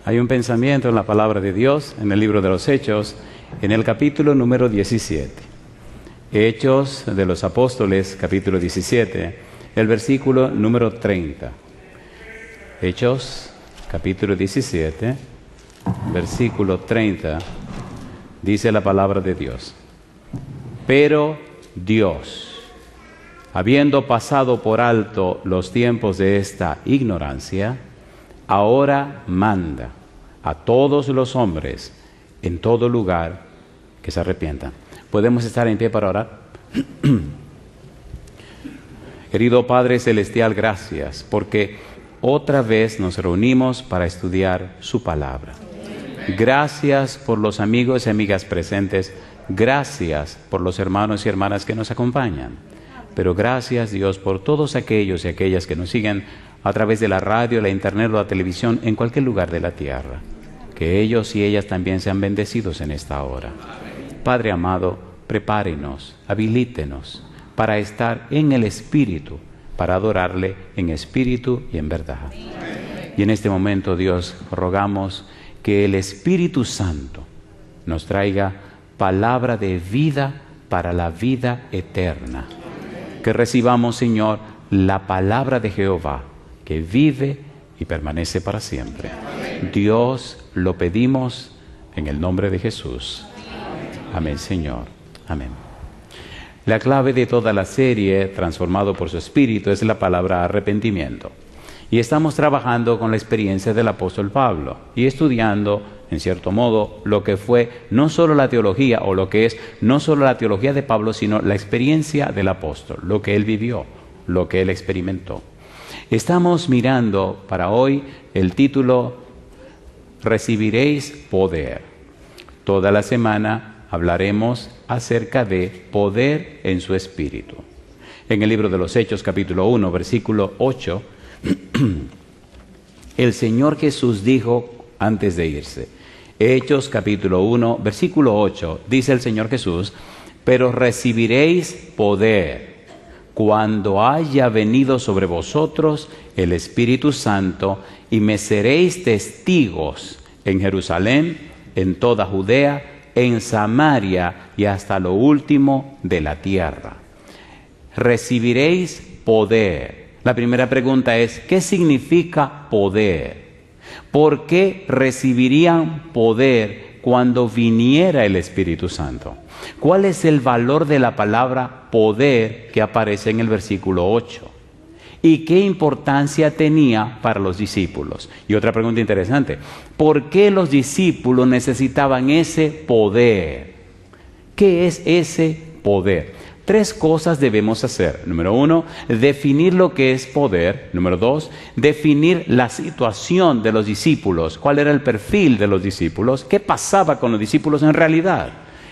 Hay un pensamiento en la palabra de Dios, en el libro de los Hechos, en el capítulo número 17. Hechos de los Apóstoles, capítulo 17, el versículo número 30. Hechos, capítulo 17, versículo 30, dice la palabra de Dios. Pero Dios, habiendo pasado por alto los tiempos de esta ignorancia, ahora manda a todos los hombres en todo lugar que se arrepientan. ¿Podemos estar en pie para orar? Querido Padre Celestial, gracias, porque otra vez nos reunimos para estudiar su palabra. Gracias por los amigos y amigas presentes. Gracias por los hermanos y hermanas que nos acompañan. Pero gracias, Dios, por todos aquellos y aquellas que nos siguen a través de la radio, la internet o la televisión en cualquier lugar de la tierra. Que ellos y ellas también sean bendecidos en esta hora. Padre amado, prepárenos, habilítenos para estar en el Espíritu, para adorarle en espíritu y en verdad. Y en este momento, Dios, rogamos que el Espíritu Santo nos traiga palabra de vida para la vida eterna. Que recibamos, Señor, la palabra de Jehová, que vive y permanece para siempre. Dios, lo pedimos en el nombre de Jesús. Amén, Señor. Amén. La clave de toda la serie, Transformado por su Espíritu, es la palabra arrepentimiento. Y estamos trabajando con la experiencia del apóstol Pablo y estudiando, en cierto modo, lo que fue no solo la teología, o lo que es no solo la teología de Pablo, sino la experiencia del apóstol, lo que él vivió, lo que él experimentó. Estamos mirando para hoy el título Recibiréis poder. Toda la semana hablaremos acerca de poder en su espíritu. En el libro de los Hechos, capítulo 1, versículo 8, el Señor Jesús dijo antes de irse. Hechos, capítulo 1, versículo 8, dice el Señor Jesús: pero recibiréis poder cuando haya venido sobre vosotros el Espíritu Santo, y me seréis testigos en Jerusalén, en toda Judea, en Samaria y hasta lo último de la tierra. Recibiréis poder. La primera pregunta es, ¿qué significa poder? ¿Por qué recibirían poder cuando viniera el Espíritu Santo? ¿Cuál es el valor de la palabra poder que aparece en el versículo 8? ¿Y qué importancia tenía para los discípulos? Y otra pregunta interesante, ¿por qué los discípulos necesitaban ese poder? ¿Qué es ese poder? 3 cosas debemos hacer. Número 1, definir lo que es poder. Número 2, definir la situación de los discípulos. ¿Cuál era el perfil de los discípulos? ¿Qué pasaba con los discípulos en realidad?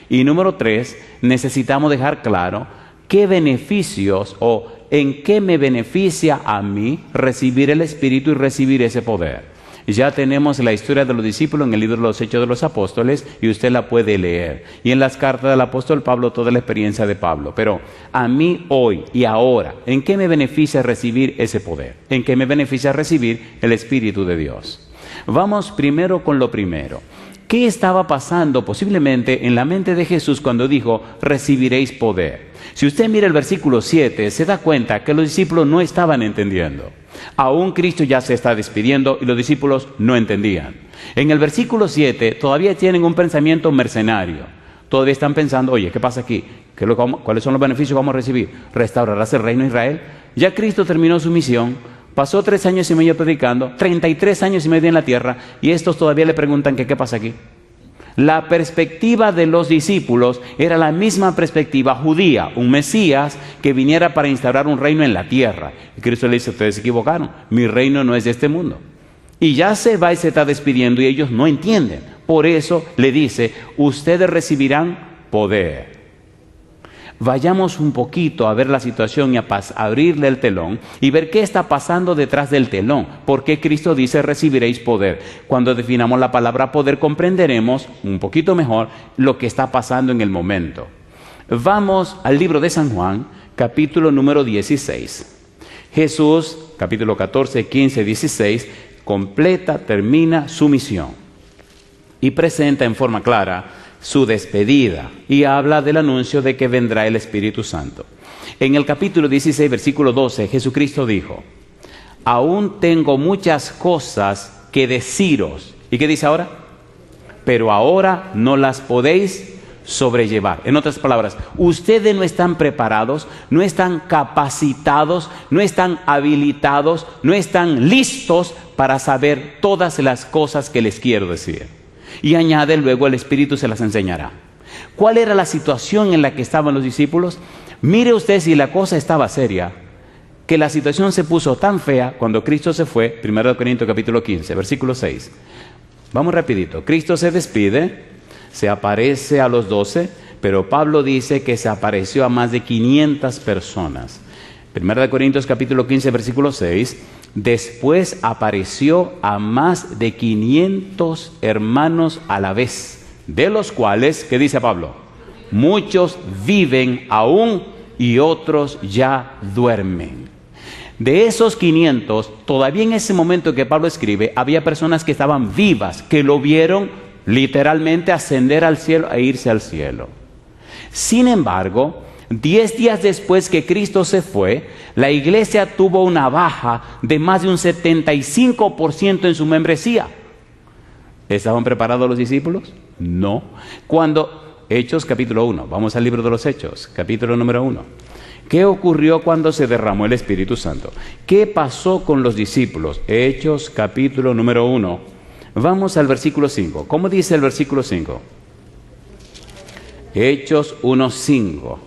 Y número 3, necesitamos dejar claro qué beneficios o en qué me beneficia a mí recibir el Espíritu y recibir ese poder. Ya tenemos la historia de los discípulos en el libro de los Hechos de los Apóstoles y usted la puede leer. Y en las cartas del apóstol Pablo, toda la experiencia de Pablo. Pero a mí hoy y ahora, ¿en qué me beneficia recibir ese poder? ¿En qué me beneficia recibir el Espíritu de Dios? Vamos primero con lo primero. ¿Qué estaba pasando posiblemente en la mente de Jesús cuando dijo, recibiréis poder? Si usted mira el versículo 7, se da cuenta que los discípulos no estaban entendiendo. Aún Cristo ya se está despidiendo y los discípulos no entendían. En el versículo 7 todavía tienen un pensamiento mercenario. Todavía están pensando, oye, ¿qué pasa aquí? ¿Cuáles son los beneficios que vamos a recibir? ¿Restaurarás el reino de Israel? Ya Cristo terminó su misión, pasó 3 años y medio predicando, 33 años y medio en la tierra, y estos todavía le preguntan que qué pasa aquí. La perspectiva de los discípulos era la misma perspectiva judía, un Mesías que viniera para instaurar un reino en la tierra. Y Cristo le dice, ustedes se equivocaron, mi reino no es de este mundo. Y ya se va y se está despidiendo y ellos no entienden. Por eso le dice, ustedes recibirán poder. Vayamos un poquito a ver la situación y a abrirle el telón y ver qué está pasando detrás del telón. ¿Por qué Cristo dice recibiréis poder? Cuando definamos la palabra poder comprenderemos un poquito mejor lo que está pasando en el momento. Vamos al libro de San Juan, capítulo número 16. Jesús, capítulo 14, 15, 16, completa, termina su misión y presenta en forma clara su despedida y habla del anuncio de que vendrá el Espíritu Santo. En el capítulo 16, versículo 12, Jesucristo dijo: aún tengo muchas cosas que deciros. ¿Y qué dice ahora? Pero ahora no las podéis sobrellevar. En otras palabras, ustedes no están preparados, no están capacitados, no están habilitados, no están listos para saber todas las cosas que les quiero decir. Y añade luego: el Espíritu se las enseñará. ¿Cuál era la situación en la que estaban los discípulos? Mire usted si la cosa estaba seria, que la situación se puso tan fea cuando Cristo se fue. 1 Corintios capítulo 15, versículo 6. Vamos rapidito. Cristo se despide, se aparece a los 12, pero Pablo dice que se apareció a más de 500 personas. 1 Corintios capítulo 15, versículo 6. Después apareció a más de 500 hermanos a la vez, de los cuales, ¿qué dice Pablo? Muchos viven aún y otros ya duermen. De esos 500, todavía en ese momento que Pablo escribe, había personas que estaban vivas, que lo vieron literalmente ascender al cielo e irse al cielo. Sin embargo, 10 días después que Cristo se fue, la iglesia tuvo una baja de más de un 75% en su membresía. ¿Estaban preparados los discípulos? No. Hechos capítulo 1, vamos al libro de los Hechos, capítulo número 1. ¿Qué ocurrió cuando se derramó el Espíritu Santo? ¿Qué pasó con los discípulos? Hechos capítulo número 1. Vamos al versículo 5. ¿Cómo dice el versículo 5? Hechos 1:5.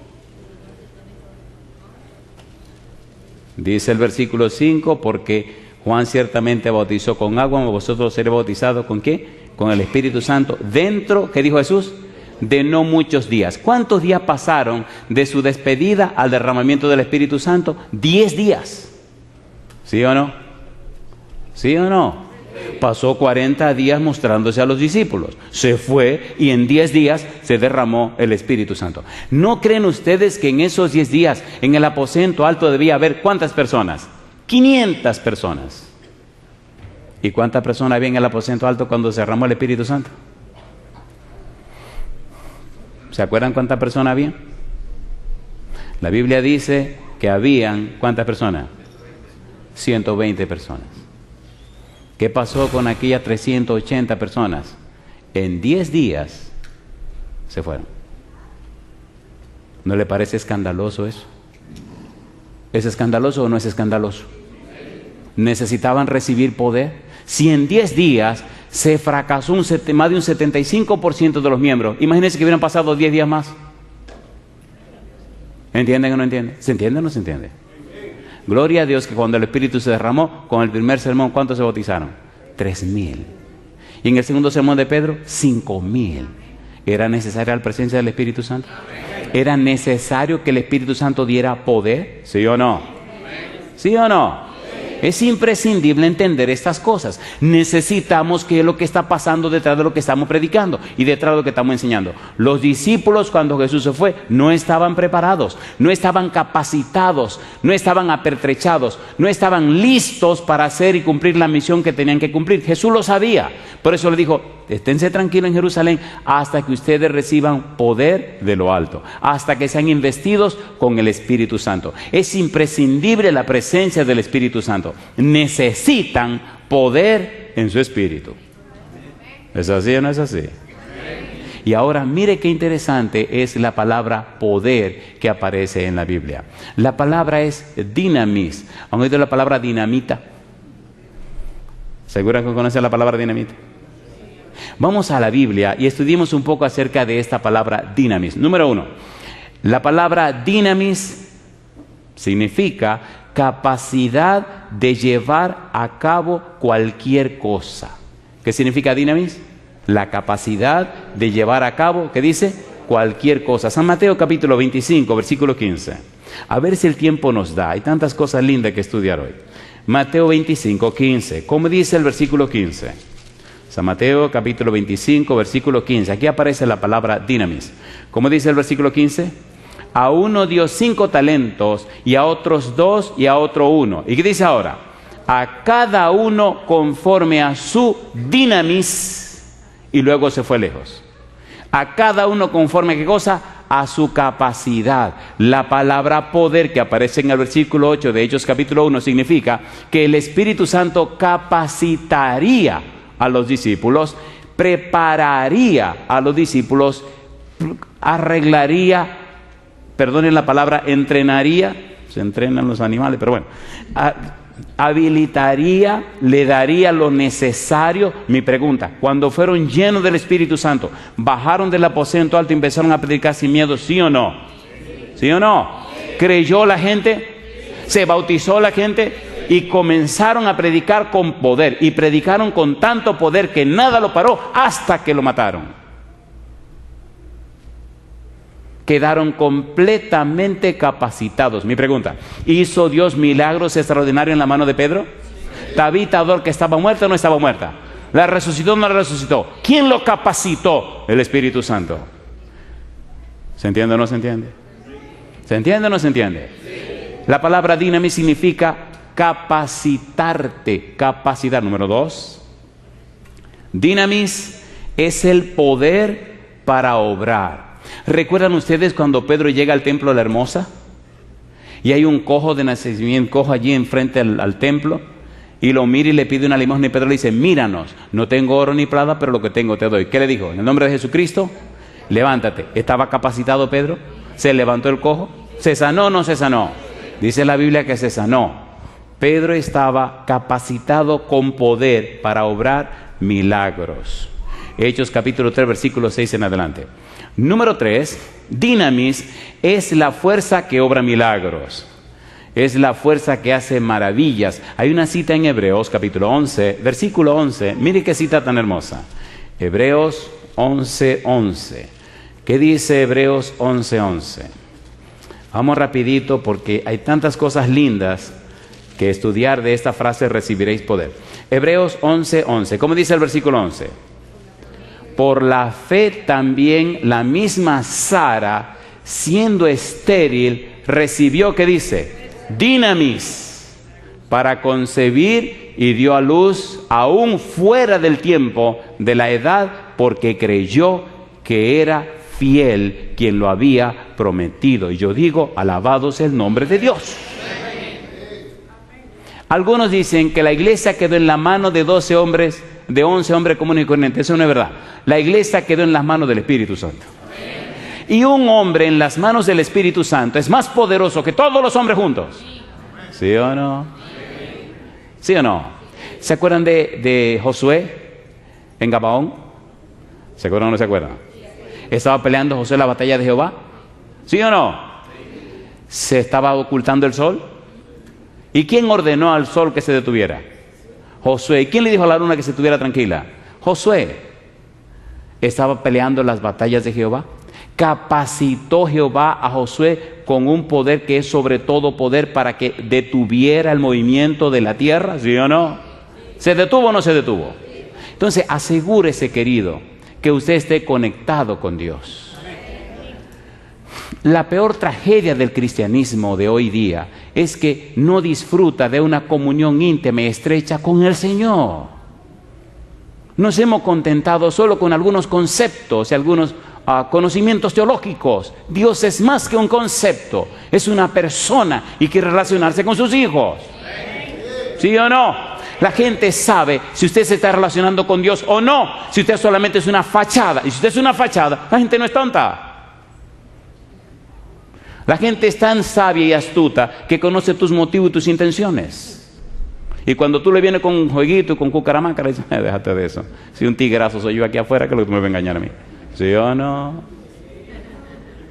Dice el versículo 5: porque Juan ciertamente bautizó con agua, mas vosotros seréis bautizados ¿con qué? Con el Espíritu Santo. Dentro, ¿qué dijo Jesús? De no muchos días. ¿Cuántos días pasaron de su despedida al derramamiento del Espíritu Santo? 10 días. ¿Sí o no? ¿Sí o no? Pasó 40 días mostrándose a los discípulos. Se fue y en 10 días se derramó el Espíritu Santo. ¿No creen ustedes que en esos 10 días en el aposento alto debía haber cuántas personas? 500 personas. ¿Y cuántas personas había en el aposento alto cuando se derramó el Espíritu Santo? ¿Se acuerdan cuántas personas había? La Biblia dice que habían, ¿cuántas personas? 120 personas. ¿Qué pasó con aquellas 380 personas? En 10 días se fueron. ¿No le parece escandaloso eso? ¿Es escandaloso o no es escandaloso? ¿Necesitaban recibir poder? Si en 10 días se fracasó más de un 75% de los miembros, imagínense que hubieran pasado 10 días más. ¿Entienden o no entienden? ¿Se entiende o no se entiende? Gloria a Dios que cuando el Espíritu se derramó, con el primer sermón, ¿cuántos se bautizaron? 3,000. Y en el segundo sermón de Pedro, 5,000. ¿Era necesaria la presencia del Espíritu Santo? ¿Era necesario que el Espíritu Santo diera poder? ¿Sí o no? ¿Sí o no? Es imprescindible entender estas cosas. Necesitamos que es lo que está pasando detrás de lo que estamos predicando y detrás de lo que estamos enseñando. Los discípulos cuando Jesús se fue no estaban preparados, no estaban capacitados, no estaban apertrechados, no estaban listos para hacer y cumplir la misión que tenían que cumplir. Jesús lo sabía. Por eso le dijo: esténse tranquilos en Jerusalén hasta que ustedes reciban poder de lo alto, hasta que sean investidos con el Espíritu Santo. Es imprescindible la presencia del Espíritu Santo. Necesitan poder en su espíritu. ¿Es así o no es así? Y ahora mire qué interesante es la palabra poder que aparece en la Biblia. La palabra es dinamis. ¿Han oído la palabra dinamita? ¿Segura que conocen la palabra dinamita? Vamos a la Biblia y estudiemos un poco acerca de esta palabra dinamis. Número 1, la palabra dinamis significa capacidad de llevar a cabo cualquier cosa. ¿Qué significa dinamis? La capacidad de llevar a cabo, ¿qué dice? Cualquier cosa. San Mateo capítulo 25, versículo 15. A ver si el tiempo nos da. Hay tantas cosas lindas que estudiar hoy. Mateo 25, 15. ¿Cómo dice el versículo 15? San Mateo capítulo 25, versículo 15. Aquí aparece la palabra dinamis. ¿Cómo dice el versículo 15? A uno dio 5 talentos, y a otros 2, y a otro 1. ¿Y qué dice ahora? a cada uno conforme a su dinamis, y luego se fue lejos. A cada uno conforme a qué cosa, a su capacidad. La palabra poder que aparece en el versículo 8 de Hechos capítulo 1 significa que el Espíritu Santo capacitaría a los discípulos, prepararía a los discípulos, arreglaría, perdonen la palabra, entrenaría, se entrenan los animales, pero bueno, habilitaría, le daría lo necesario. Mi pregunta, cuando fueron llenos del Espíritu Santo, bajaron del aposento alto y empezaron a predicar sin miedo, ¿sí o no? ¿Sí o no? ¿Creyó la gente? ¿Se bautizó la gente? Y comenzaron a predicar con poder, y predicaron con tanto poder que nada lo paró hasta que lo mataron. Quedaron completamente capacitados. Mi pregunta, ¿hizo Dios milagros extraordinarios en la mano de Pedro? Tabita Dor, que estaba muerta o no estaba muerta, ¿la resucitó o no la resucitó? ¿Quién lo capacitó? El Espíritu Santo. ¿Se entiende o no se entiende? ¿Se entiende o no se entiende? La palabra dinamis significa capacitarte, capacidad. Número 2, dinamis es el poder para obrar. ¿Recuerdan ustedes cuando Pedro llega al templo de la Hermosa? Y hay un cojo de nacimiento, cojo allí enfrente al templo, y lo mira y le pide una limosna, y Pedro le dice, míranos, no tengo oro ni plata, pero lo que tengo te doy. ¿Qué le dijo? En el nombre de Jesucristo, levántate. ¿Estaba capacitado Pedro? ¿Se levantó el cojo? ¿Se sanó o no se sanó? Dice la Biblia que se sanó. Pedro estaba capacitado con poder para obrar milagros. Hechos capítulo 3, versículo 6 en adelante. Número 3, dinamis es la fuerza que obra milagros. Es la fuerza que hace maravillas. Hay una cita en Hebreos capítulo 11, versículo 11. Mire qué cita tan hermosa. Hebreos 11:11. ¿Qué dice Hebreos 11:11? Vamos rapidito porque hay tantas cosas lindas que estudiar de esta frase, recibiréis poder. Hebreos 11:11. ¿Cómo dice el versículo 11? Por la fe también la misma Sara, siendo estéril, recibió, ¿qué dice? Dinamis para concebir, y dio a luz aún fuera del tiempo de la edad, porque creyó que era fiel quien lo había prometido. Y yo digo, alabado sea el nombre de Dios. Algunos dicen que la iglesia quedó en la mano de 11 hombres comunes y corrientes. Eso no es verdad. La iglesia quedó en las manos del Espíritu Santo. Y un hombre en las manos del Espíritu Santo es más poderoso que todos los hombres juntos. ¿Sí o no? ¿Sí o no? ¿Se acuerdan de Josué en Gabaón? ¿Se acuerdan o no se acuerdan? ¿Estaba peleando Josué la batalla de Jehová? ¿Sí o no? ¿Se estaba ocultando el sol? ¿Y quién ordenó al sol que se detuviera? Josué. ¿Y quién le dijo a la luna que se estuviera tranquila? Josué. ¿Estaba peleando las batallas de Jehová? Capacitó Jehová a Josué con un poder que es sobre todo poder para que detuviera el movimiento de la tierra, ¿sí o no? ¿Se detuvo o no se detuvo? Entonces asegúrese, querido, que usted esté conectado con Dios. La peor tragedia del cristianismo de hoy día es que no disfruta de una comunión íntima y estrecha con el Señor. Nos hemos contentado solo con algunos conceptos y algunos conocimientos teológicos. Dios es más que un concepto, es una persona y quiere relacionarse con sus hijos. ¿Sí o no? La gente sabe si usted se está relacionando con Dios o no, si usted solamente es una fachada. Y si usted es una fachada, la gente no es tonta. La gente es tan sabia y astuta que conoce tus motivos y tus intenciones. Y cuando tú le vienes con un jueguito y con cucaramaca, le dices, déjate de eso. Si un tigrazo soy yo aquí afuera, que es lo que tú me vas a engañar a mí. ¿Sí o no?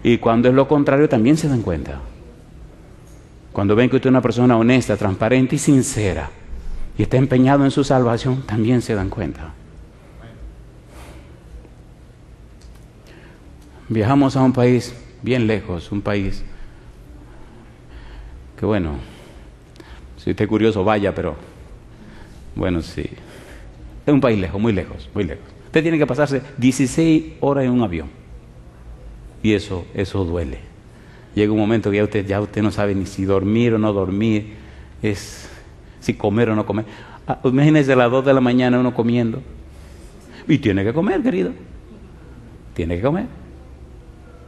Y cuando es lo contrario, también se dan cuenta. Cuando ven que usted es una persona honesta, transparente y sincera, y está empeñado en su salvación, también se dan cuenta. Viajamos a un país bien lejos, un país que bueno, si usted es curioso vaya, pero bueno, sí, es un país lejos, muy lejos, muy lejos. Usted tiene que pasarse 16 horas en un avión y eso duele. Llega un momento que ya usted no sabe ni si dormir o no dormir, si comer o no comer. Imagínense a las 2 de la mañana uno comiendo. Y tiene que comer, querido. Tiene que comer.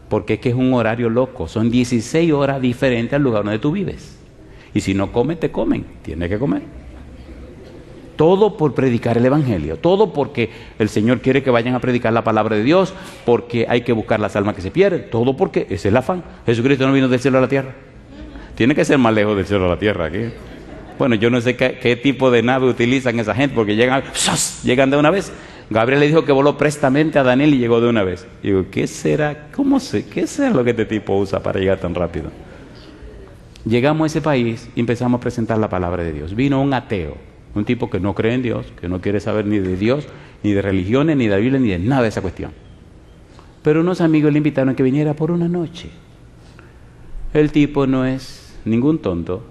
Porque es que es un horario loco. Son 16 horas diferentes al lugar donde tú vives. Y si no comes, te comen. Tiene que comer. Todo por predicar el Evangelio. Todo porque el Señor quiere que vayan a predicar la palabra de Dios. Porque hay que buscar las almas que se pierden. Todo porque ese es el afán. Jesucristo no vino del cielo a la tierra. Tiene que ser más lejos del cielo a la tierra aquí. Bueno, yo no sé qué tipo de nave utilizan esa gente. Porque llegan de una vez. Gabriel le dijo que voló prestamente a Daniel y llegó de una vez. Y digo, ¿qué será? ¿Qué será lo que este tipo usa para llegar tan rápido? Llegamos a ese país y empezamos a presentar la palabra de Dios. Vino un ateo, un tipo que no cree en Dios, que no quiere saber ni de Dios, ni de religiones, ni de la Biblia, ni de nada de esa cuestión. Pero unos amigos le invitaron a que viniera por una noche. El tipo no es ningún tonto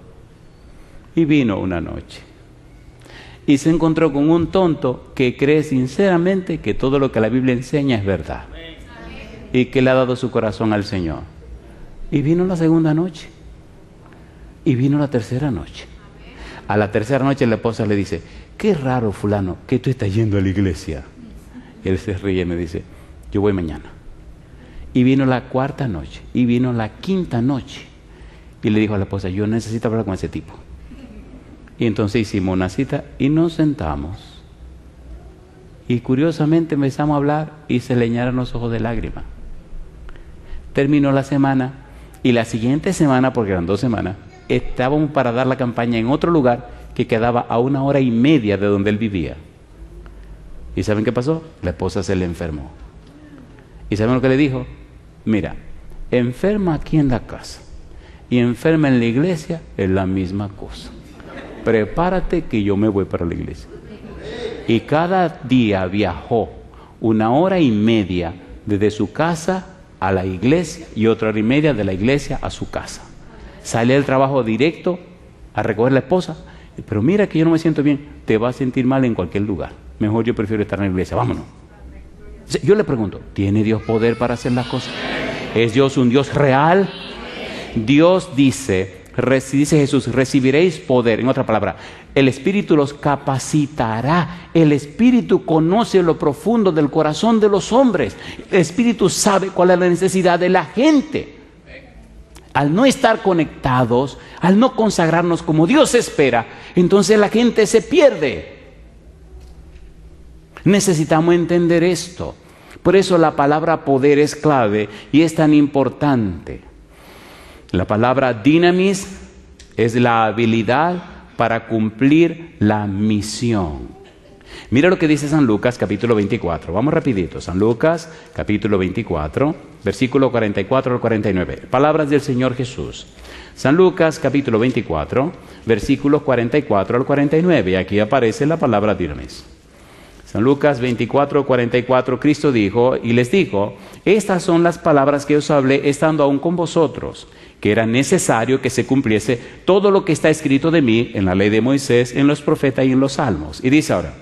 y vino una noche. Y se encontró con un tonto que cree sinceramente que todo lo que la Biblia enseña es verdad. Y que le ha dado su corazón al Señor. Y vino la segunda noche. Y vino la tercera noche. A la tercera noche la esposa le dice, qué raro fulano, que tú estás yendo a la iglesia. Y él se ríe y me dice, yo voy mañana. Y vino la cuarta noche. Y vino la quinta noche. Y le dijo a la esposa, yo necesito hablar con ese tipo. Y entonces hicimos una cita y nos sentamos. Y curiosamente empezamos a hablar y se le llenaron los ojos de lágrimas. Terminó la semana y la siguiente semana, porque eran 2 semanas, estábamos para dar la campaña en otro lugar que quedaba a 1 hora y media de donde él vivía. ¿Y saben qué pasó? La esposa se le enfermó. ¿Y saben lo que le dijo? Mira, enferma aquí en la casa y enferma en la iglesia es la misma cosa. Prepárate que yo me voy para la iglesia. Y cada día viajó 1 hora y media desde su casa a la iglesia y 1 hora y media de la iglesia a su casa. Sale del trabajo directo a recoger a la esposa. Pero mira que yo no me siento bien. Te vas a sentir mal en cualquier lugar. Mejor yo prefiero estar en la iglesia. Vámonos. Yo le pregunto, ¿tiene Dios poder para hacer las cosas? ¿Es Dios un Dios real? Dios dice Jesús, recibiréis poder. En otra palabra, el Espíritu los capacitará. El Espíritu conoce lo profundo del corazón de los hombres. El Espíritu sabe cuál es la necesidad de la gente. Al no estar conectados, al no consagrarnos como Dios espera, entonces la gente se pierde. Necesitamos entender esto. Por eso la palabra poder es clave y es tan importante. La palabra dinamis es la habilidad para cumplir la misión. Mira lo que dice San Lucas capítulo 24. Vamos rapidito. San Lucas capítulo 24, versículo 44 al 49. Palabras del Señor Jesús. San Lucas capítulo 24, versículos 44 al 49. Y aquí aparece la palabra dinamis. San Lucas 24, 44, Cristo dijo y les dijo, estas son las palabras que os hablé estando aún con vosotros, que era necesario que se cumpliese todo lo que está escrito de mí en la ley de Moisés, en los profetas y en los salmos. Y dice ahora,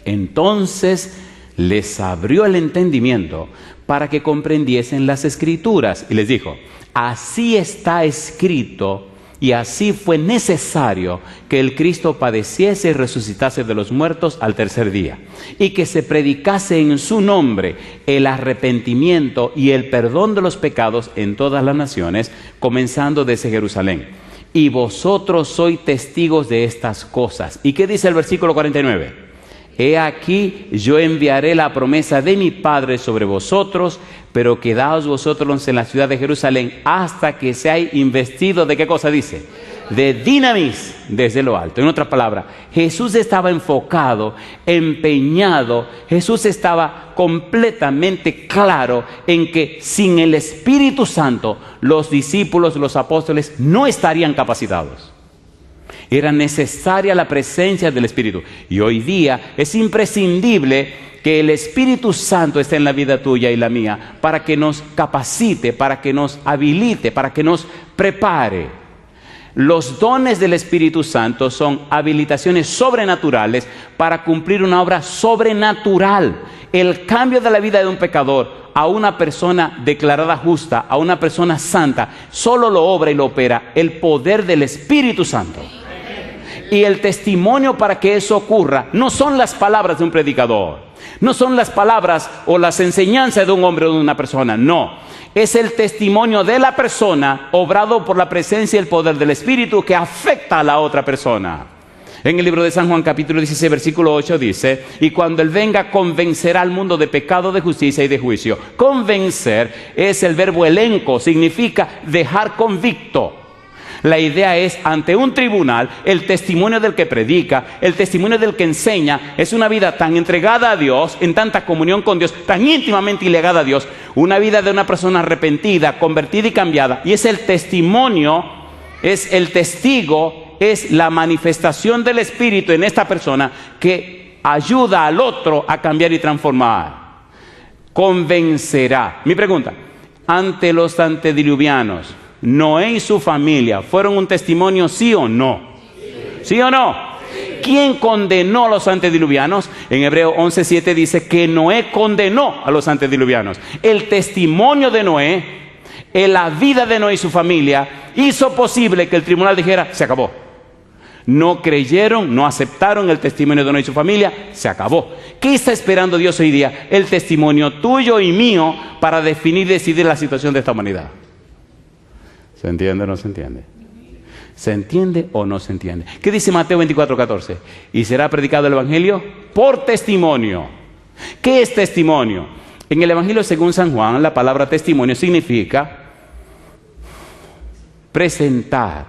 entonces les abrió el entendimiento para que comprendiesen las escrituras. Y les dijo, así está escrito y así fue necesario que el Cristo padeciese y resucitase de los muertos al tercer día, y que se predicase en su nombre el arrepentimiento y el perdón de los pecados en todas las naciones, comenzando desde Jerusalén. Y vosotros sois testigos de estas cosas. ¿Y qué dice el versículo 49? He aquí, yo enviaré la promesa de mi Padre sobre vosotros, pero quedaos vosotros en la ciudad de Jerusalén hasta que seáis investidos, ¿de qué cosa dice? De dinamis desde lo alto. En otras palabras, Jesús estaba enfocado, empeñado, Jesús estaba completamente claro en que sin el Espíritu Santo, los discípulos, los apóstoles no estarían capacitados. Era necesaria la presencia del Espíritu. Y hoy día es imprescindible que el Espíritu Santo esté en la vida tuya y la mía para que nos capacite, para que nos habilite, para que nos prepare. Los dones del Espíritu Santo son habilitaciones sobrenaturales para cumplir una obra sobrenatural. El cambio de la vida de un pecador a una persona declarada justa, a una persona santa, solo lo obra y lo opera el poder del Espíritu Santo. Y el testimonio para que eso ocurra no son las palabras de un predicador, no son las palabras o las enseñanzas de un hombre o de una persona, no. Es el testimonio de la persona obrado por la presencia y el poder del Espíritu que afecta a la otra persona. En el libro de San Juan capítulo 16 versículo 8 dice: y cuando Él venga convencerá al mundo de pecado, de justicia y de juicio. Convencer es el verbo elenco, significa dejar convicto. La idea es, ante un tribunal, el testimonio del que predica, el testimonio del que enseña, es una vida tan entregada a Dios, en tanta comunión con Dios, tan íntimamente ligada a Dios, una vida de una persona arrepentida, convertida y cambiada. Y es el testimonio, es el testigo, es la manifestación del Espíritu en esta persona que ayuda al otro a cambiar y transformar. Convencerá. Mi pregunta, ante los antediluvianos, ¿Noé y su familia fueron un testimonio, sí o no? ¿Sí o no? ¿Quién condenó a los antediluvianos? En Hebreo 11:7 dice que Noé condenó a los antediluvianos. El testimonio de Noé, en la vida de Noé y su familia, hizo posible que el tribunal dijera: se acabó. No creyeron, no aceptaron el testimonio de Noé y su familia, se acabó. ¿Qué está esperando Dios hoy día? El testimonio tuyo y mío para definir y decidir la situación de esta humanidad. ¿Se entiende o no se entiende? ¿Se entiende o no se entiende? ¿Qué dice Mateo 24:14? Y será predicado el Evangelio por testimonio. ¿Qué es testimonio? En el Evangelio según San Juan, la palabra testimonio significa presentar,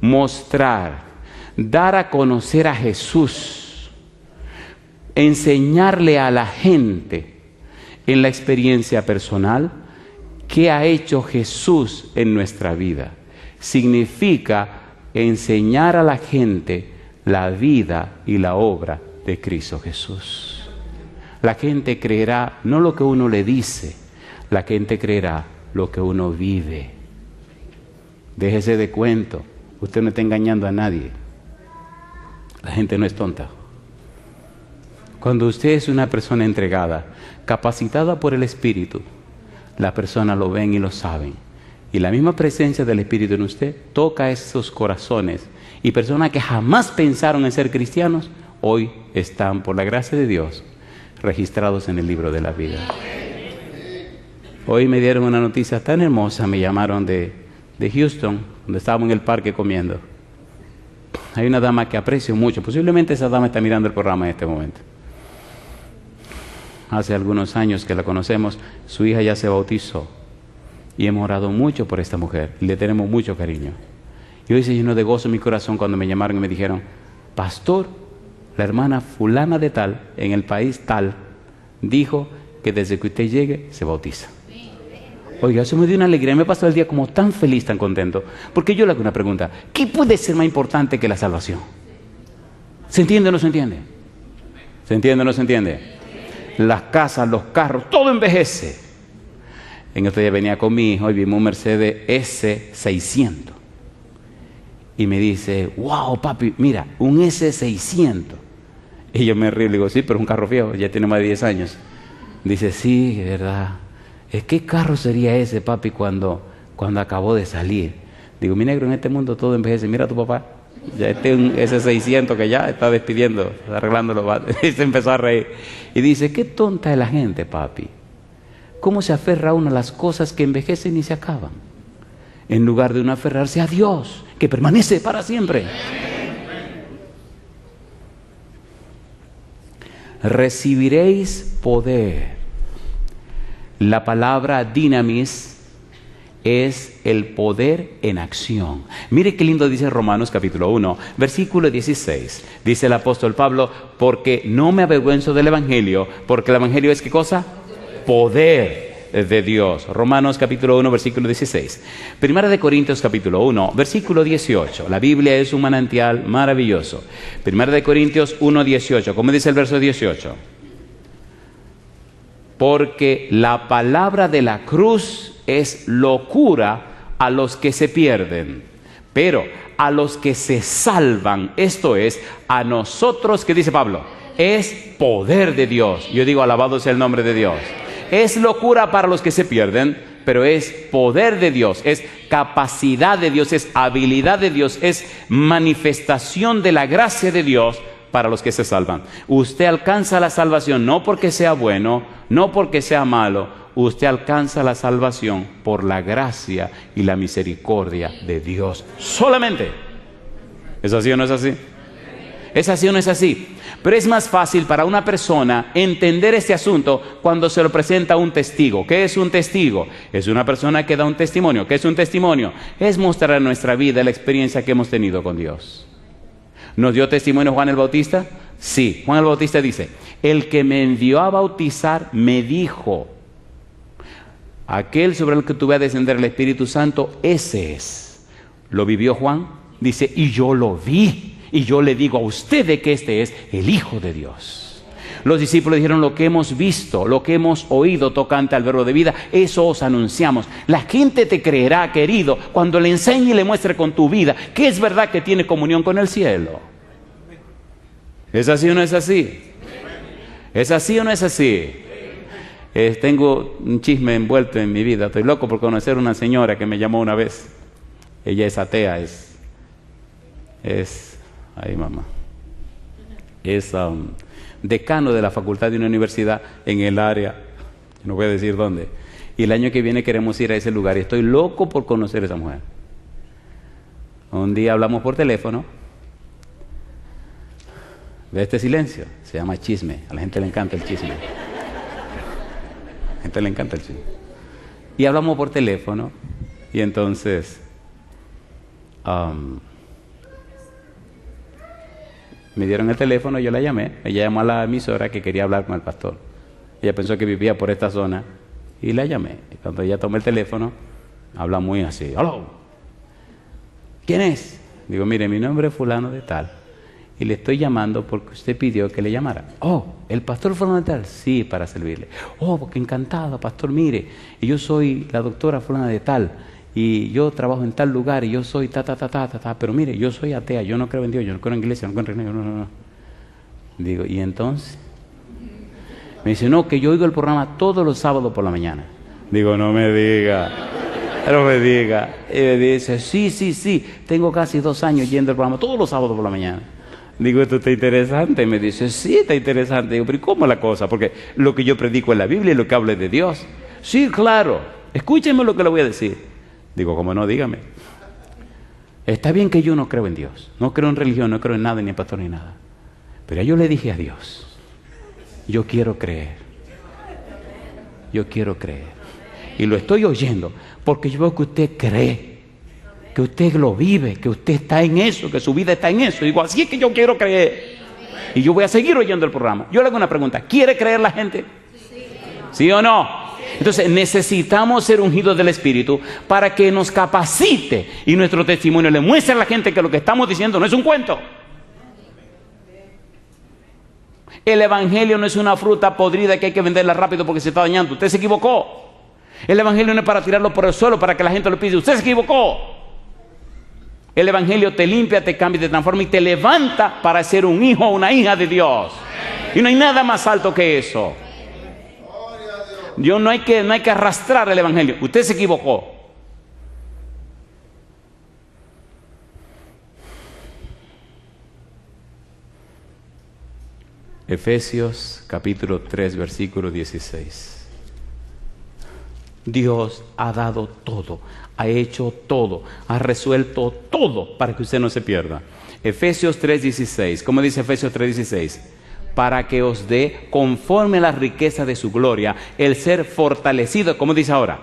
mostrar, dar a conocer a Jesús, enseñarle a la gente en la experiencia personal ¿qué ha hecho Jesús en nuestra vida? Significa enseñar a la gente la vida y la obra de Cristo Jesús. La gente creerá no lo que uno le dice, la gente creerá lo que uno vive. Déjese de cuento, usted no está engañando a nadie. La gente no es tonta. Cuando usted es una persona entregada, capacitada por el Espíritu, las personas lo ven y lo saben. Y la misma presencia del Espíritu en usted toca esos corazones. Y personas que jamás pensaron en ser cristianos, hoy están, por la gracia de Dios, registrados en el libro de la vida. Hoy me dieron una noticia tan hermosa, me llamaron de Houston, donde estábamos en el parque comiendo. Hay una dama que aprecio mucho, posiblemente esa dama está mirando el programa en este momento. Hace algunos años que la conocemos, su hija ya se bautizó y hemos orado mucho por esta mujer y le tenemos mucho cariño. Y hoy se llenó de gozo mi corazón cuando me llamaron y me dijeron: pastor, la hermana fulana de tal, en el país tal, dijo que desde que usted llegue se bautiza. Oiga, eso me dio una alegría, me pasó el día como tan feliz, tan contento, porque yo le hago una pregunta: ¿qué puede ser más importante que la salvación? ¿Se entiende o no se entiende? ¿Se entiende o no se entiende? Las casas, los carros, todo envejece. En este día venía con mi hijo y vimos un Mercedes S600 y me dice: wow papi, mira, un S600. Y yo me río y le digo: sí, pero es un carro viejo, ya tiene más de 10 años. Dice: sí, es verdad. ¿Qué carro sería ese, papi, cuando acabó de salir? Digo: mi negro, en este mundo todo envejece. Mira a tu papá, ya un S600 que ya está despidiendo, arreglándolo. Y se empezó a reír y dice: qué tonta es la gente, papi. ¿Cómo se aferra uno a las cosas que envejecen y se acaban? En lugar de uno aferrarse a Dios, que permanece para siempre. Recibiréis poder. La palabra dinamis es el poder en acción. Mire qué lindo dice Romanos capítulo 1, versículo 16. Dice el apóstol Pablo: porque no me avergüenzo del Evangelio, porque el Evangelio es ¿qué cosa? Poder de Dios. Romanos capítulo 1, versículo 16. Primera de Corintios capítulo 1, versículo 18. La Biblia es un manantial maravilloso. Primera de Corintios 1, 18. ¿Cómo dice el verso 18? Porque la palabra de la cruz es locura a los que se pierden, pero a los que se salvan, esto es, a nosotros, ¿qué dice Pablo? Es poder de Dios. Yo digo: alabado sea el nombre de Dios. Es locura para los que se pierden, pero es poder de Dios, es capacidad de Dios, es habilidad de Dios, es manifestación de la gracia de Dios para los que se salvan. Usted alcanza la salvación no porque sea bueno, no porque sea malo. Usted alcanza la salvación por la gracia y la misericordia de Dios solamente. ¿Es así o no es así? ¿Es así o no es así? Pero es más fácil para una persona entender este asunto cuando se lo presenta un testigo. ¿Qué es un testigo? Es una persona que da un testimonio. ¿Qué es un testimonio? Es mostrar en nuestra vida la experiencia que hemos tenido con Dios. ¿Nos dio testimonio Juan el Bautista? Sí. Juan el Bautista dice, el que me envió a bautizar me dijo, aquel sobre el que tuve a descender el Espíritu Santo, ese es. ¿Lo vivió Juan? Dice, y yo lo vi. Y yo le digo a ustedes que este es el Hijo de Dios. Los discípulos dijeron, lo que hemos visto, lo que hemos oído tocante al verbo de vida, eso os anunciamos. La gente te creerá, querido, cuando le enseñe y le muestre con tu vida que es verdad que tiene comunión con el cielo. ¿Es así o no es así? ¿Es así o no es así? Tengo un chisme envuelto en mi vida. Estoy loco por conocer una señora que me llamó una vez. Ella es atea, ay mamá, es decano de la facultad de una universidad en el área, no voy a decir dónde, y el año que viene queremos ir a ese lugar y estoy loco por conocer a esa mujer. Un día hablamos por teléfono, ve este silencio, se llama chisme, a la gente le encanta el chisme, a la gente le encanta el chisme, y hablamos por teléfono y entonces me dieron el teléfono, yo la llamé. Ella llamó a la emisora que quería hablar con el pastor. Ella pensó que vivía por esta zona y la llamé. Y cuando ella tomó el teléfono, habla muy así. ¡Aló! ¿Quién es? Digo, mire, mi nombre es fulano de tal y le estoy llamando porque usted pidió que le llamara. Oh, ¿el pastor fulano de tal? Sí, para servirle. Oh, porque encantado, pastor, mire, y yo soy la doctora fulana de tal y yo trabajo en tal lugar y yo soy pero mire, yo soy atea, yo no creo en Dios, yo no creo en iglesia, no creo en Dios, no. Digo, ¿y entonces? Me dice, no, que yo oigo el programa todos los sábados por la mañana. Digo, no me diga. Y me dice, sí, tengo casi 2 años yendo al programa todos los sábados por la mañana. Digo, esto está interesante. Me dice, sí, está interesante. Digo, pero ¿y cómo es la cosa? Porque lo que yo predico en la Biblia es lo que hablo de Dios. Sí, claro, escúcheme lo que le voy a decir. Digo, ¿cómo no? Dígame. Está bien que yo no creo en Dios, no creo en religión, no creo en nada, ni en pastor, ni nada. Pero yo le dije a Dios, yo quiero creer. Yo quiero creer. Y lo estoy oyendo, porque yo veo que usted cree, que usted lo vive, que usted está en eso, que su vida está en eso. Digo, así es que yo quiero creer. Y yo voy a seguir oyendo el programa. Yo le hago una pregunta, ¿quiere creer la gente? ¿Sí o no? Entonces necesitamos ser ungidos del Espíritu para que nos capacite y nuestro testimonio le muestre a la gente que lo que estamos diciendo no es un cuento. El Evangelio no es una fruta podrida que hay que venderla rápido porque se está dañando. Usted se equivocó. El Evangelio no es para tirarlo por el suelo para que la gente lo pida. Usted se equivocó. El Evangelio te limpia, te cambia, te transforma y te levanta para ser un hijo o una hija de Dios. Y no hay nada más alto que eso. No hay que arrastrar el Evangelio. Usted se equivocó. Efesios capítulo 3 versículo 16. Dios ha dado todo, ha hecho todo, ha resuelto todo para que usted no se pierda. Efesios 3:16. ¿Cómo dice Efesios 3:16? Para que os dé, conforme a la riqueza de su gloria, el ser fortalecido, ¿cómo dice ahora?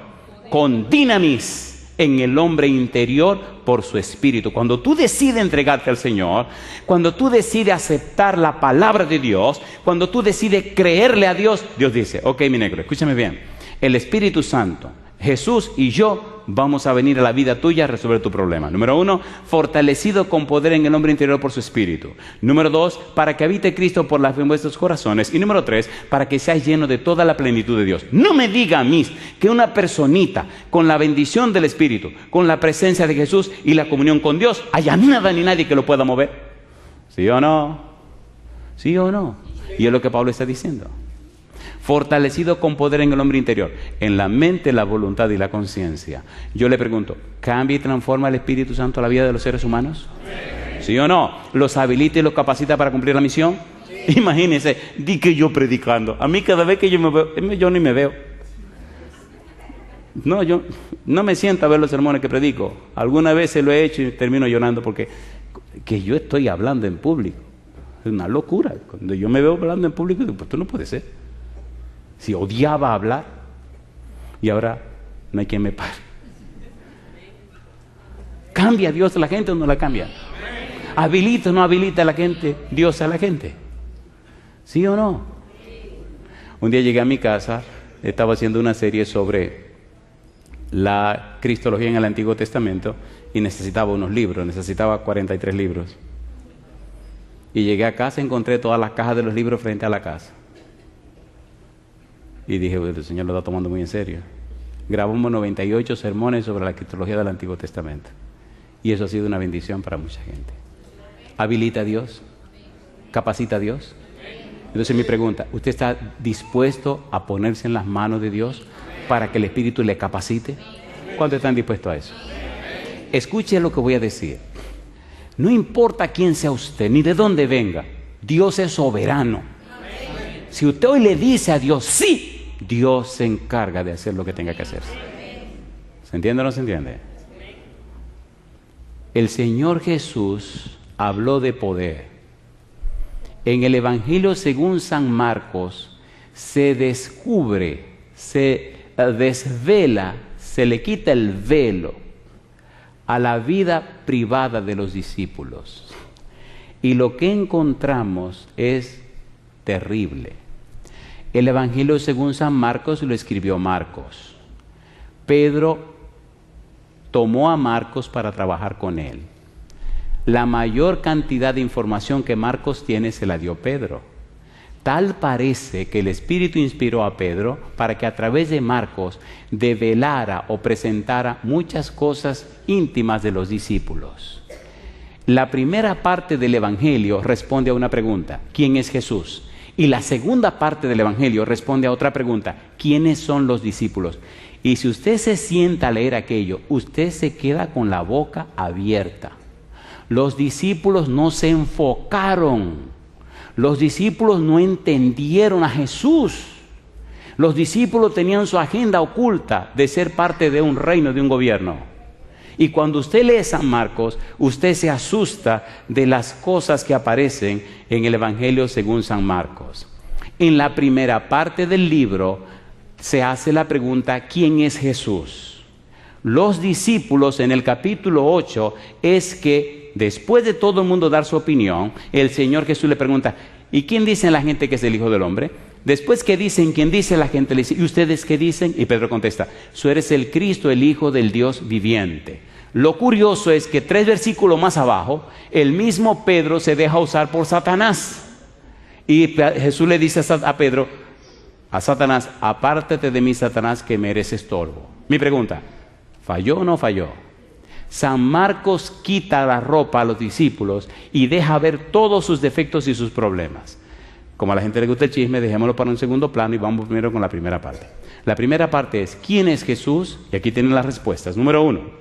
Con dinamis en el hombre interior por su espíritu. Cuando tú decides entregarte al Señor, cuando tú decides aceptar la palabra de Dios, cuando tú decides creerle a Dios, Dios dice, ok, mi negro, escúchame bien, el Espíritu Santo, Jesús y yo vamos a venir a la vida tuya a resolver tu problema. Número 1, fortalecido con poder en el hombre interior por su espíritu. Número 2, para que habite Cristo por la fe en vuestros corazones. Y número 3, para que seáis lleno de toda la plenitud de Dios. No me diga a mí que una personita con la bendición del Espíritu, con la presencia de Jesús y la comunión con Dios, haya nada ni nadie que lo pueda mover. ¿Sí o no? ¿Sí o no? Y es lo que Pablo está diciendo. fortalecido con poder en el hombre interior, en la mente, la voluntad y la conciencia. Yo le pregunto, ¿cambia y transforma el Espíritu Santo la vida de los seres humanos? ¿Sí o no? ¿Los habilita y los capacita para cumplir la misión? Sí. Imagínense, di que yo predicando. A mí cada vez que yo me veo, yo ni me veo. No, yo no me siento a ver los sermones que predico. Alguna vez se lo he hecho y termino llorando porque que yo estoy hablando en público. Es una locura. Cuando yo me veo hablando en público, digo, pues esto no puede ser. Si odiaba hablar y ahora no hay quien me pare. ¿Cambia Dios a la gente o no la cambia? ¿Habilita o no habilita a la gente Dios a la gente? ¿Sí o no? Un día llegué a mi casa, estaba haciendo una serie sobre la cristología en el Antiguo Testamento y necesitaba unos libros, necesitaba 43 libros. Y llegué a casa y encontré todas las cajas de los libros frente a la casa. Y dije, el Señor lo está tomando muy en serio. Grabamos 98 sermones sobre la cristología del Antiguo Testamento. Y eso ha sido una bendición para mucha gente. ¿Habilita a Dios? ¿Capacita a Dios? Entonces mi pregunta, ¿usted está dispuesto a ponerse en las manos de Dios para que el Espíritu le capacite? ¿Cuántos están dispuestos a eso? Escuche lo que voy a decir. No importa quién sea usted, ni de dónde venga, Dios es soberano. Si usted hoy le dice a Dios sí, Dios se encarga de hacer lo que tenga que hacerse. ¿Se entiende o no se entiende? El Señor Jesús habló de poder. En el Evangelio según San Marcos se descubre, se desvela, se le quita el velo a la vida privada de los discípulos. Y lo que encontramos es terrible. El Evangelio según San Marcos lo escribió Marcos. Pedro tomó a Marcos para trabajar con él. La mayor cantidad de información que Marcos tiene se la dio Pedro. Tal parece que el Espíritu inspiró a Pedro para que a través de Marcos develara o presentara muchas cosas íntimas de los discípulos. La primera parte del Evangelio responde a una pregunta: ¿quién es Jesús? Y la segunda parte del Evangelio responde a otra pregunta: ¿quiénes son los discípulos? Y si usted se sienta a leer aquello, usted se queda con la boca abierta. Los discípulos no se enfocaron. Los discípulos no entendieron a Jesús. Los discípulos tenían su agenda oculta de ser parte de un reino, de un gobierno. Y cuando usted lee San Marcos, usted se asusta de las cosas que aparecen en el Evangelio según San Marcos. En la primera parte del libro se hace la pregunta: ¿quién es Jesús? Los discípulos en el capítulo 8 es que después de todo el mundo dar su opinión, el Señor Jesús le pregunta: ¿y quién dice la gente que es el Hijo del Hombre? Después que dicen, ¿quién dice la gente? Le dice: ¿y ustedes qué dicen? Y Pedro contesta: tú eres el Cristo, el Hijo del Dios viviente. Lo curioso es que 3 versículos más abajo, el mismo Pedro se deja usar por Satanás. Y Jesús le dice a Pedro, a Satanás: apártate de mí, Satanás, que me eres estorbo. Mi pregunta: ¿falló o no falló? San Marcos quita la ropa a los discípulos y deja ver todos sus defectos y sus problemas. Como a la gente le gusta el chisme, dejémoslo para un segundo plano y vamos primero con la primera parte. La primera parte es: ¿quién es Jesús? Y aquí tienen las respuestas. Número 1.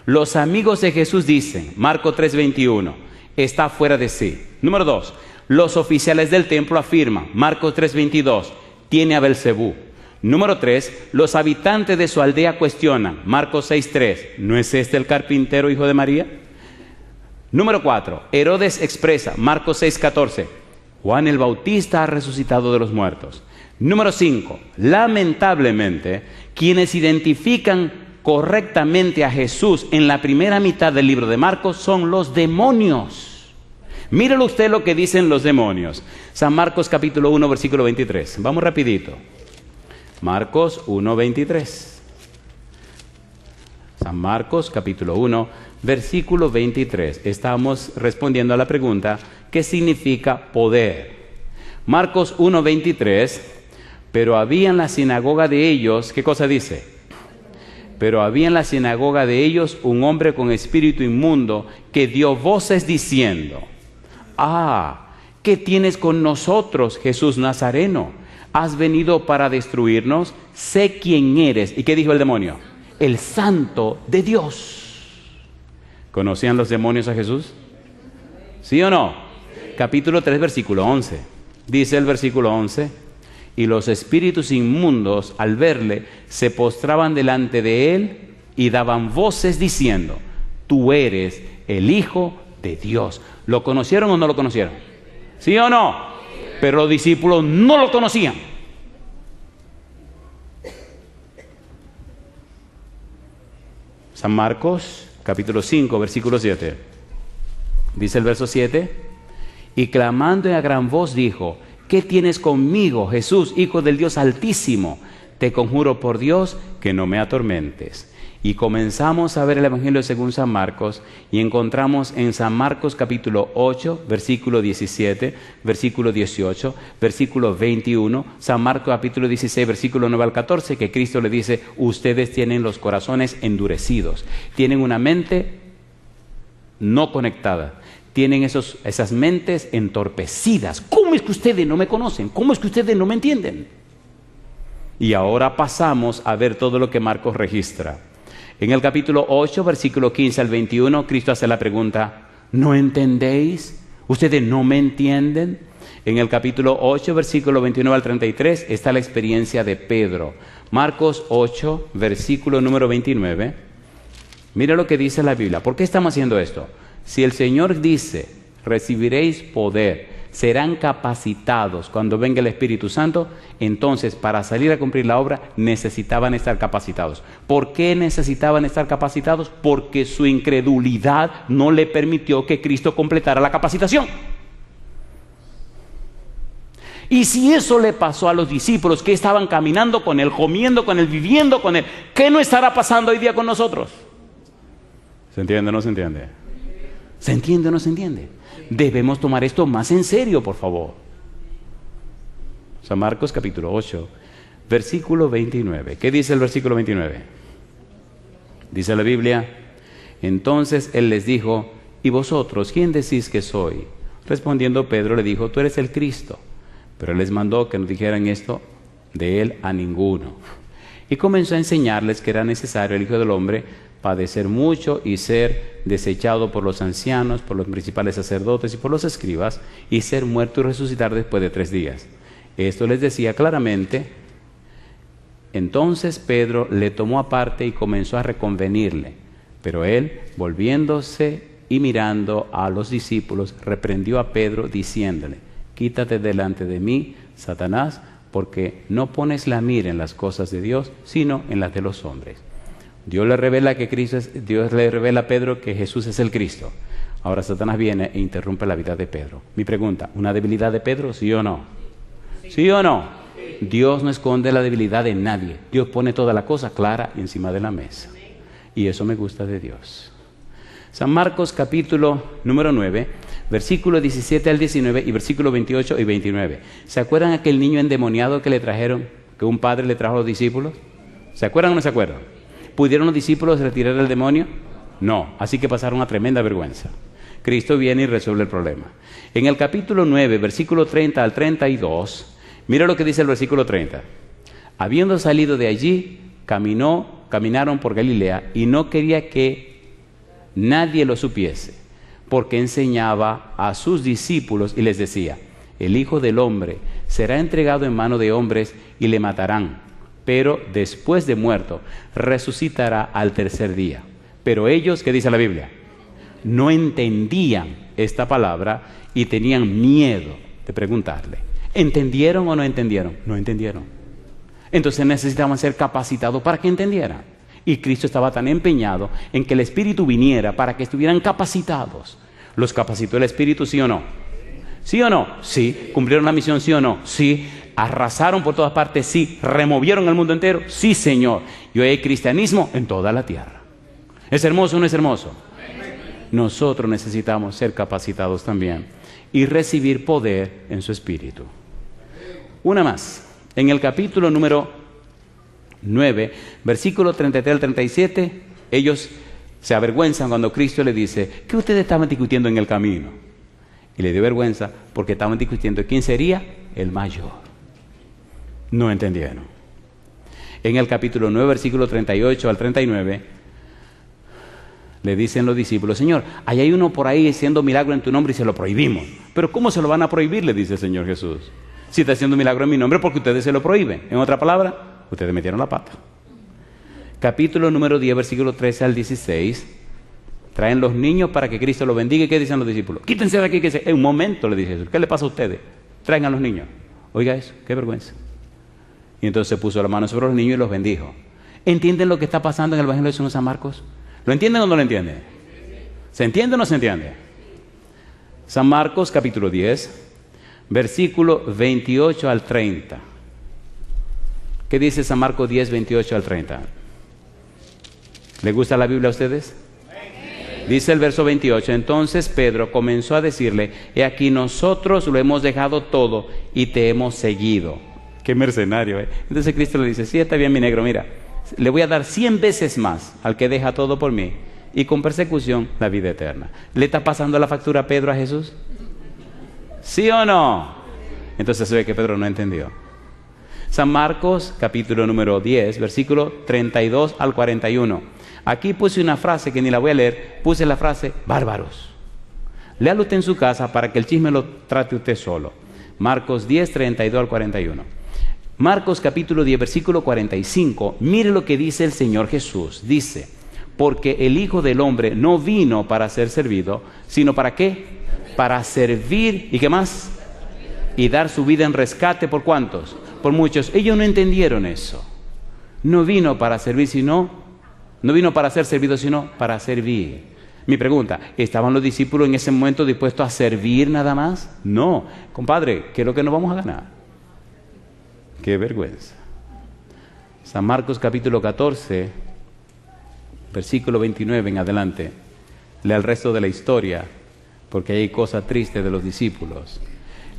Los amigos de Jesús dicen, Marcos 3:21, está fuera de sí. Número 2. Los oficiales del templo afirman, Marcos 3:22, tiene a Belcebú. Número 3, los habitantes de su aldea cuestionan, Marcos 6:3, ¿no es este el carpintero hijo de María? Número 4, Herodes expresa, Marcos 6:14, Juan el Bautista ha resucitado de los muertos. Número 5, lamentablemente, quienes identifican correctamente a Jesús en la primera mitad del libro de Marcos son los demonios. Mírelo usted lo que dicen los demonios. San Marcos capítulo 1, versículo 23. Vamos rapidito. Marcos 1:23. San Marcos capítulo 1, versículo 23. Estamos respondiendo a la pregunta: ¿qué significa poder? Marcos 1:23. Pero había en la sinagoga de ellos, ¿qué cosa dice? Pero había en la sinagoga de ellos un hombre con espíritu inmundo que dio voces diciendo: ¿qué tienes con nosotros, Jesús Nazareno? ¿Has venido para destruirnos? Sé quién eres. ¿Y qué dijo el demonio? El Santo de Dios. ¿Conocían los demonios a Jesús? ¿Sí o no? Capítulo 3, versículo 11. Dice el versículo 11: y los espíritus inmundos, al verle, se postraban delante de él y daban voces diciendo: tú eres el Hijo de Dios. ¿Lo conocieron o no lo conocieron? ¿Sí o no? Pero los discípulos no lo conocían. San Marcos, capítulo 5, versículo 7. Dice el verso 7: y clamando a gran voz dijo: ¿qué tienes conmigo, Jesús, Hijo del Dios Altísimo? Te conjuro por Dios que no me atormentes. Y comenzamos a ver el Evangelio según San Marcos y encontramos en San Marcos capítulo 8, versículo 17, versículo 18, versículo 21, San Marcos capítulo 16, versículo 9 al 14, que Cristo le dice: ustedes tienen los corazones endurecidos, tienen una mente no conectada, tienen esas mentes entorpecidas. ¿Cómo es que ustedes no me conocen? ¿Cómo es que ustedes no me entienden? Y ahora pasamos a ver todo lo que Marcos registra. En el capítulo 8, versículo 15 al 21, Cristo hace la pregunta: ¿no entendéis? ¿Ustedes no me entienden? En el capítulo 8, versículo 29 al 33, está la experiencia de Pedro. Marcos 8, versículo número 29. Mira lo que dice la Biblia. ¿Por qué estamos haciendo esto? Si el Señor dice: recibiréis poder, serán capacitados cuando venga el Espíritu Santo, entonces para salir a cumplir la obra necesitaban estar capacitados. ¿Por qué necesitaban estar capacitados? Porque su incredulidad no le permitió que Cristo completara la capacitación. Y si eso le pasó a los discípulos que estaban caminando con Él, comiendo con Él, viviendo con Él, ¿qué no estará pasando hoy día con nosotros? ¿Se entiende o no se entiende? ¿Se entiende o no se entiende? Debemos tomar esto más en serio, por favor. San Marcos capítulo 8, versículo 29. ¿Qué dice el versículo 29? Dice la Biblia: entonces Él les dijo: ¿y vosotros quién decís que soy? Respondiendo Pedro le dijo: tú eres el Cristo. Pero Él les mandó que no dijeran esto de Él a ninguno. Y comenzó a enseñarles que era necesario el Hijo del Hombre padecer mucho y ser desechado por los ancianos, por los principales sacerdotes y por los escribas, y ser muerto y resucitar después de 3 días. Esto les decía claramente. Entonces Pedro le tomó aparte y comenzó a reconvenirle. Pero él, volviéndose y mirando a los discípulos, reprendió a Pedro diciéndole: quítate delante de mí, Satanás, porque no pones la mira en las cosas de Dios, sino en las de los hombres. Dios le revela a Pedro que Jesús es el Cristo. Ahora Satanás viene e interrumpe la vida de Pedro. Mi pregunta: ¿una debilidad de Pedro, sí o no? ¿Sí o no? Dios no esconde la debilidad de nadie. Dios pone toda la cosa clara y encima de la mesa. Y eso me gusta de Dios. San Marcos capítulo número 9, versículo 17 al 19 y versículo 28 y 29. ¿Se acuerdan aquel niño endemoniado que le trajeron, que un padre le trajo a los discípulos? ¿Se acuerdan o no se acuerdan? ¿Pudieron los discípulos retirar el demonio? No, así que pasaron una tremenda vergüenza. Cristo viene y resuelve el problema. En el capítulo 9, versículo 30 al 32, mira lo que dice el versículo 30. Habiendo salido de allí, caminaron por Galilea y no quería que nadie lo supiese, porque enseñaba a sus discípulos y les decía: el Hijo del Hombre será entregado en mano de hombres y le matarán, pero después de muerto resucitará al 3er día. Pero ellos, ¿qué dice la Biblia? No entendían esta palabra y tenían miedo de preguntarle. ¿Entendieron o no entendieron? No entendieron. Entonces necesitaban ser capacitados para que entendieran. Y Cristo estaba tan empeñado en que el Espíritu viniera para que estuvieran capacitados. ¿Los capacitó el Espíritu, sí o no? ¿Sí o no? Sí. ¿Cumplieron la misión, sí o no? Sí. ¿Arrasaron por todas partes? Sí. ¿Removieron el mundo entero? Sí, Señor. Y hoy hay cristianismo en toda la tierra. ¿Es hermoso o no es hermoso? Nosotros necesitamos ser capacitados también y recibir poder en su Espíritu. Una más. En el capítulo número 9, versículo 33 al 37, ellos se avergüenzan cuando Cristo le dice: ¿qué ustedes estaban discutiendo en el camino? Y le dio vergüenza porque estaban discutiendo quién sería el mayor. No entendieron. En el capítulo 9, versículo 38 al 39, le dicen los discípulos: Señor, ahí hay uno por ahí haciendo milagro en tu nombre y se lo prohibimos. Pero ¿cómo se lo van a prohibir?, le dice el Señor Jesús. Si está haciendo milagro en mi nombre, porque ustedes se lo prohíben. En otra palabra, ustedes metieron la pata. Capítulo número 10, versículo 13 al 16. Traen los niños para que Cristo los bendiga. ¿Y qué dicen los discípulos? Quítense de aquí. En un momento, le dice Jesús. ¿Qué le pasa a ustedes? Traigan a los niños. Oiga eso, qué vergüenza. Y entonces puso la mano sobre los niños y los bendijo. ¿Entienden lo que está pasando en el Evangelio de San Marcos? ¿Lo entienden o no lo entienden? ¿Se entiende o no se entiende? San Marcos capítulo 10, versículo 28 al 30. ¿Qué dice San Marcos 10, 28 al 30? ¿Les gusta la Biblia a ustedes? Dice el verso 28: Entonces Pedro comenzó a decirle: He aquí, nosotros lo hemos dejado todo y te hemos seguido. Qué mercenario, ¿eh? Entonces Cristo le dice: Sí, está bien, mi negro, mira, le voy a dar 100 veces más al que deja todo por mí y con persecución la vida eterna. ¿Le está pasando la factura a Pedro a Jesús? ¿Sí o no? Entonces se ve que Pedro no entendió. San Marcos capítulo número 10, versículo 32 al 41. Aquí puse una frase que ni la voy a leer. Puse la frase: bárbaros. Léalo usted en su casa para que el chisme lo trate usted solo. Marcos 10, 32 al 41. Marcos capítulo 10, versículo 45. Mire lo que dice el Señor Jesús. Dice: porque el Hijo del Hombre no vino para ser servido, sino ¿para qué? Para servir. ¿Y qué más? Y dar su vida en rescate. ¿Por cuántos? Por muchos. Ellos no entendieron eso. No vino para servir, no vino para ser servido, sino para servir. Mi pregunta: ¿estaban los discípulos en ese momento dispuestos a servir nada más? No. Compadre, ¿qué es lo que nos vamos a ganar? Qué vergüenza. San Marcos capítulo 14, versículo 29 en adelante. Lea el resto de la historia, porque hay cosas tristes de los discípulos.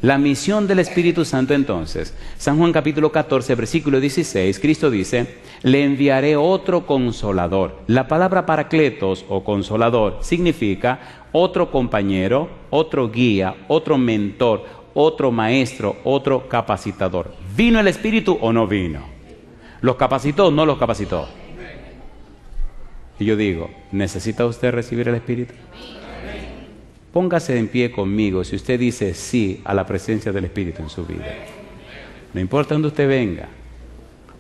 La misión del Espíritu Santo entonces. San Juan capítulo 14, versículo 16, Cristo dice: le enviaré otro consolador. La palabra paracletos o consolador significa otro compañero, otro guía, otro mentor, otro maestro, otro capacitador. ¿Vino el Espíritu o no vino? ¿Los capacitó o no los capacitó? Y yo digo: ¿necesita usted recibir el Espíritu? Póngase en pie conmigo si usted dice sí a la presencia del Espíritu en su vida. No importa dónde usted venga,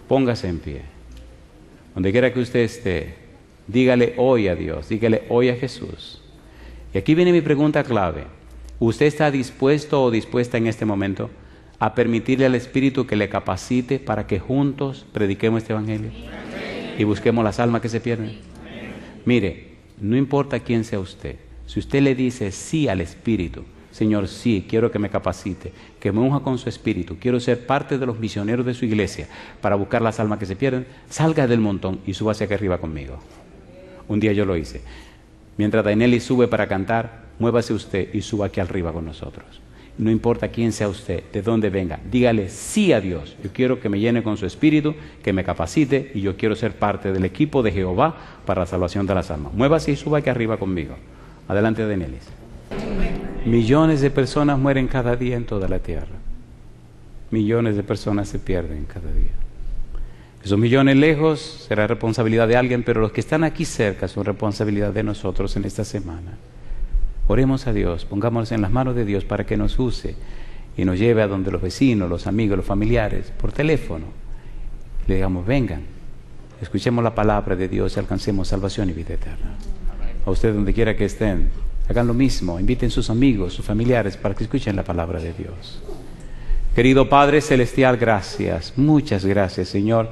póngase en pie. Donde quiera que usted esté, dígale hoy a Dios, dígale hoy a Jesús. Y aquí viene mi pregunta clave. ¿Usted está dispuesto o dispuesta en este momento a permitirle al Espíritu que le capacite para que juntos prediquemos este Evangelio y busquemos las almas que se pierden? Mire, no importa quién sea usted. Si usted le dice sí al Espíritu: Señor, sí, quiero que me capacite, que me unja con su Espíritu, quiero ser parte de los misioneros de su iglesia para buscar las almas que se pierden, salga del montón y suba hacia acá arriba conmigo. Un día yo lo hice. Mientras Dainelli sube para cantar, muévase usted y suba aquí arriba con nosotros. No importa quién sea usted, de dónde venga, dígale sí a Dios. Yo quiero que me llene con su Espíritu, que me capacite, y yo quiero ser parte del equipo de Jehová para la salvación de las almas. Muévase y suba aquí arriba conmigo. Adelante, Danielis. Millones de personas mueren cada día en toda la tierra. Millones de personas se pierden cada día. Esos millones lejos será responsabilidad de alguien, pero los que están aquí cerca son responsabilidad de nosotros en esta semana. Oremos a Dios, pongámonos en las manos de Dios para que nos use y nos lleve a donde los vecinos, los amigos, los familiares, por teléfono. Le digamos: vengan, escuchemos la palabra de Dios y alcancemos salvación y vida eterna. A ustedes donde quiera que estén, hagan lo mismo, inviten sus amigos, sus familiares para que escuchen la palabra de Dios. Querido Padre Celestial, gracias, muchas gracias, Señor,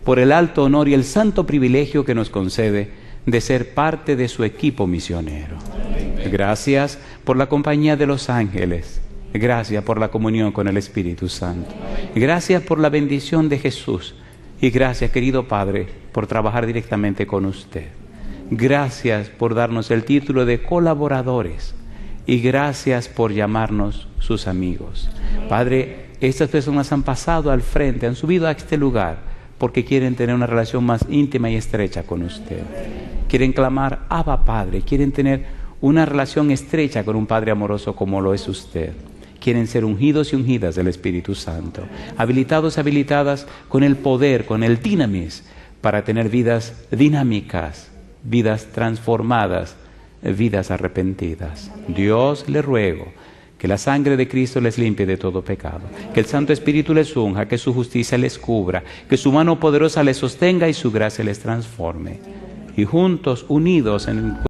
por el alto honor y el santo privilegio que nos concede de ser parte de su equipo misionero. Gracias por la compañía de los ángeles, gracias por la comunión con el Espíritu Santo, gracias por la bendición de Jesús y gracias, querido Padre, por trabajar directamente con usted. Gracias por darnos el título de colaboradores y gracias por llamarnos sus amigos. Padre, estas personas han pasado al frente, han subido a este lugar porque quieren tener una relación más íntima y estrecha con usted. Quieren clamar: Abba Padre, quieren tener una relación estrecha con un Padre amoroso como lo es usted. quieren ser ungidos y ungidas del Espíritu Santo, habilitados, habilitadas con el poder, con el dinamis, para tener vidas dinámicas, vidas transformadas, vidas arrepentidas. Dios, le ruego que la sangre de Cristo les limpie de todo pecado, que el Santo Espíritu les unja, que su justicia les cubra, que su mano poderosa les sostenga y su gracia les transforme. Y juntos, unidos en